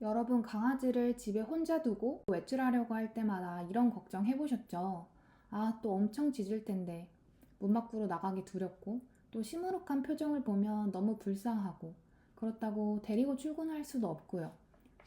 여러분 강아지를 집에 혼자 두고 외출하려고 할 때마다 이런 걱정 해보셨죠? 아, 또 엄청 짖을 텐데 문 밖으로 나가기 두렵고 또 시무룩한 표정을 보면 너무 불쌍하고 그렇다고 데리고 출근할 수도 없고요.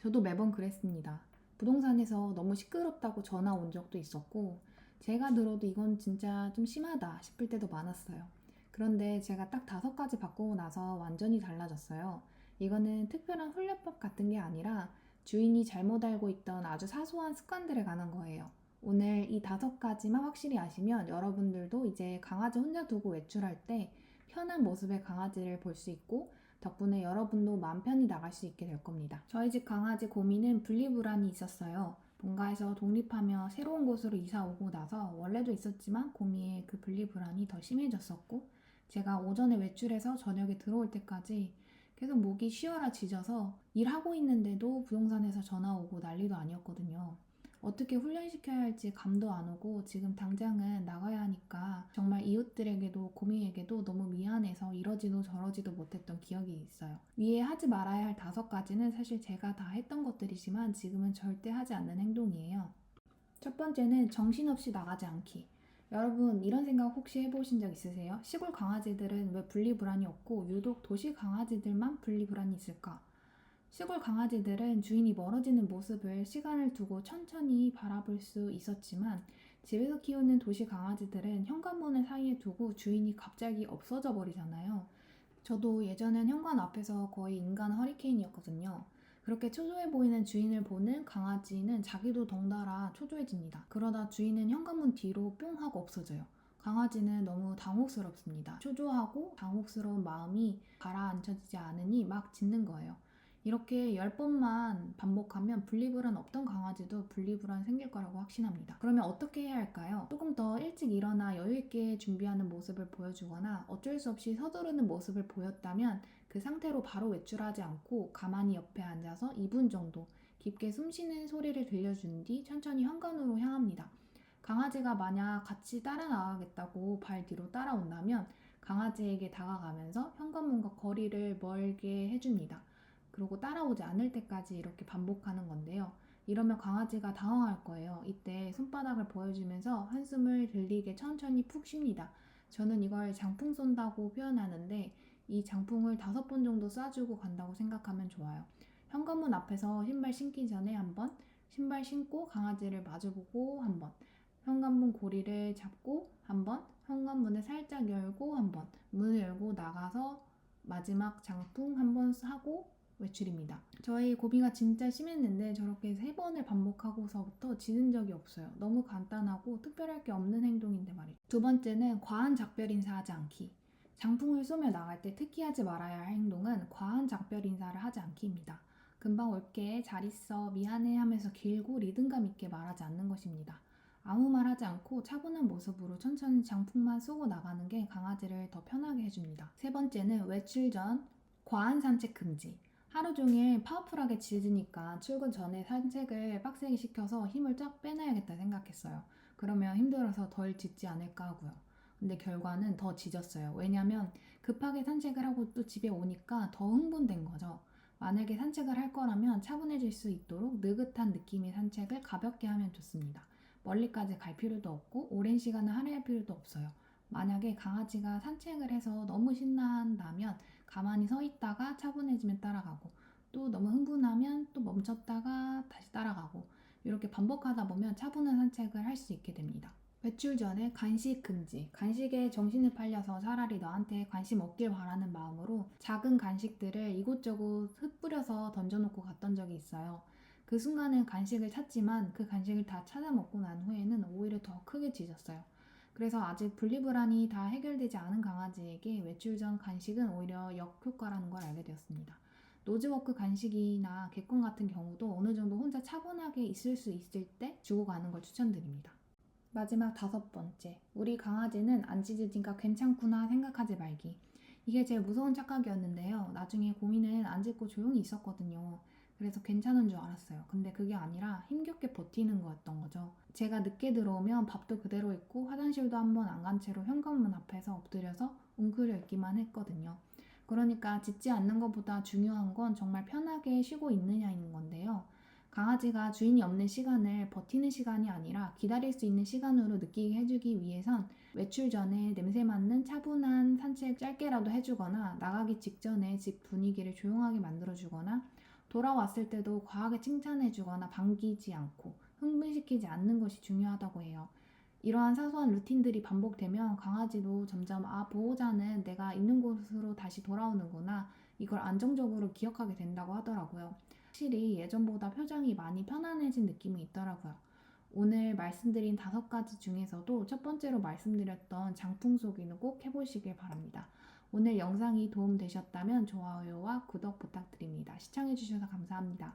저도 매번 그랬습니다. 부동산에서 너무 시끄럽다고 전화 온 적도 있었고 제가 들어도 이건 진짜 좀 심하다 싶을 때도 많았어요. 그런데 제가 딱 5가지 바꾸고 나서 완전히 달라졌어요. 이거는 특별한 훈련법 같은 게 아니라 주인이 잘못 알고 있던 아주 사소한 습관들에 관한 거예요. 오늘 이 5가지만 확실히 아시면 여러분들도 이제 강아지 혼자 두고 외출할 때 편한 모습의 강아지를 볼 수 있고 덕분에 여러분도 마음 편히 나갈 수 있게 될 겁니다. 저희 집 강아지 고미는 분리불안이 있었어요. 본가에서 독립하며 새로운 곳으로 이사 오고 나서 원래도 있었지만 고미의 그 분리불안이 더 심해졌었고 제가 오전에 외출해서 저녁에 들어올 때까지 계속 목이 쉬어라 짖어서 일하고 있는데도 부동산에서 전화 오고 난리도 아니었거든요. 어떻게 훈련시켜야 할지 감도 안 오고 지금 당장은 나가야 하니까 정말 이웃들에게도 고미에게도 너무 미안해서 이러지도 저러지도 못했던 기억이 있어요. 위에 하지 말아야 할 5가지는 사실 제가 다 했던 것들이지만 지금은 절대 하지 않는 행동이에요. 첫 번째는 정신없이 나가지 않기. 여러분 이런 생각 혹시 해보신 적 있으세요? 시골 강아지들은 왜 분리불안이 없고 유독 도시 강아지들만 분리불안이 있을까? 시골 강아지들은 주인이 멀어지는 모습을 시간을 두고 천천히 바라볼 수 있었지만 집에서 키우는 도시 강아지들은 현관문을 사이에 두고 주인이 갑자기 없어져 버리잖아요. 저도 예전엔 현관 앞에서 거의 인간 허리케인이었거든요. 그렇게 초조해 보이는 주인을 보는 강아지는 자기도 덩달아 초조해집니다. 그러다 주인은 현관문 뒤로 뿅 하고 없어져요. 강아지는 너무 당혹스럽습니다. 초조하고 당혹스러운 마음이 가라앉혀지지 않으니 막 짖는 거예요. 이렇게 10번만 반복하면 분리불안 없던 강아지도 분리불안 생길 거라고 확신합니다. 그러면 어떻게 해야 할까요? 조금 더 일찍 일어나 여유있게 준비하는 모습을 보여주거나 어쩔 수 없이 서두르는 모습을 보였다면 그 상태로 바로 외출하지 않고 가만히 옆에 앉아서 2분 정도 깊게 숨쉬는 소리를 들려준 뒤 천천히 현관으로 향합니다. 강아지가 만약 같이 따라 나가겠다고 발 뒤로 따라온다면 강아지에게 다가가면서 현관문과 거리를 멀게 해줍니다. 그리고 따라오지 않을 때까지 이렇게 반복하는 건데요. 이러면 강아지가 당황할 거예요. 이때 손바닥을 보여주면서 한숨을 들리게 천천히 푹 쉽니다. 저는 이걸 장풍 쏜다고 표현하는데 이 장풍을 5번 정도 쏴주고 간다고 생각하면 좋아요. 현관문 앞에서 신발 신기 전에 한번, 신발 신고 강아지를 마주보고 한번, 현관문 고리를 잡고 한번, 현관문을 살짝 열고 한번, 문을 열고 나가서 마지막 장풍 한번 하고 외출입니다. 저희 고비가 진짜 심했는데 저렇게 3번을 반복하고서부터 짖은 적이 없어요. 너무 간단하고 특별할 게 없는 행동인데 말이죠. 두 번째는 과한 작별 인사하지 않기. 장풍을 쏘며 나갈 때 특히 하지 말아야 할 행동은 과한 작별 인사를 하지 않기입니다. 금방 올게, 잘 있어, 미안해 하면서 길고 리듬감 있게 말하지 않는 것입니다. 아무 말 하지 않고 차분한 모습으로 천천히 장풍만 쏘고 나가는 게 강아지를 더 편하게 해줍니다. 세 번째는 외출 전 과한 산책 금지. 하루 종일 파워풀하게 짖으니까 출근 전에 산책을 빡세게 시켜서 힘을 쫙 빼놔야겠다 생각했어요. 그러면 힘들어서 덜 짖지 않을까 하고요. 근데 결과는 더 짖었어요. 왜냐면 급하게 산책을 하고 또 집에 오니까 더 흥분된 거죠. 만약에 산책을 할 거라면 차분해질 수 있도록 느긋한 느낌의 산책을 가볍게 하면 좋습니다. 멀리까지 갈 필요도 없고 오랜 시간을 할애할 필요도 없어요. 만약에 강아지가 산책을 해서 너무 신난다면 가만히 서 있다가 차분해지면 따라가고 또 너무 흥분하면 또 멈췄다가 다시 따라가고 이렇게 반복하다 보면 차분한 산책을 할 수 있게 됩니다. 외출 전에 간식 금지. 간식에 정신을 팔려서 차라리 너한테 관심 없길 바라는 마음으로 작은 간식들을 이곳저곳 흩뿌려서 던져놓고 갔던 적이 있어요. 그 순간은 간식을 찾지만 그 간식을 다 찾아 먹고 난 후에는 오히려 더 크게 짖었어요. 그래서 아직 분리불안이 다 해결되지 않은 강아지에게 외출 전 간식은 오히려 역효과라는 걸 알게 되었습니다. 노즈워크 간식이나 개껌 같은 경우도 어느 정도 혼자 차분하게 있을 수 있을 때 주고 가는 걸 추천드립니다. 마지막 5번째, 우리 강아지는 안 짖으니까 괜찮구나 생각하지 말기. 이게 제일 무서운 착각이었는데요. 나중에 고민은 안 짖고 조용히 있었거든요. 그래서 괜찮은 줄 알았어요. 근데 그게 아니라 힘겹게 버티는 거였던 거죠. 제가 늦게 들어오면 밥도 그대로 있고 화장실도 한번 안 간 채로 현관문 앞에서 엎드려서 웅크려 있기만 했거든요. 그러니까 짖지 않는 것보다 중요한 건 정말 편하게 쉬고 있느냐인 건데요. 강아지가 주인이 없는 시간을 버티는 시간이 아니라 기다릴 수 있는 시간으로 느끼게 해주기 위해선 외출 전에 냄새 맡는 차분한 산책 짧게라도 해주거나 나가기 직전에 집 분위기를 조용하게 만들어주거나 돌아왔을 때도 과하게 칭찬해주거나 반기지 않고 흥분시키지 않는 것이 중요하다고 해요. 이러한 사소한 루틴들이 반복되면 강아지도 점점 보호자는 내가 있는 곳으로 다시 돌아오는구나 이걸 안정적으로 기억하게 된다고 하더라고요. 확실히 예전보다 표정이 많이 편안해진 느낌이 있더라고요. 오늘 말씀드린 5가지 중에서도 첫 번째로 말씀드렸던 장풍 쏘기는 꼭 해보시길 바랍니다. 오늘 영상이 도움되셨다면 좋아요와 구독 부탁드립니다. 시청해주셔서 감사합니다.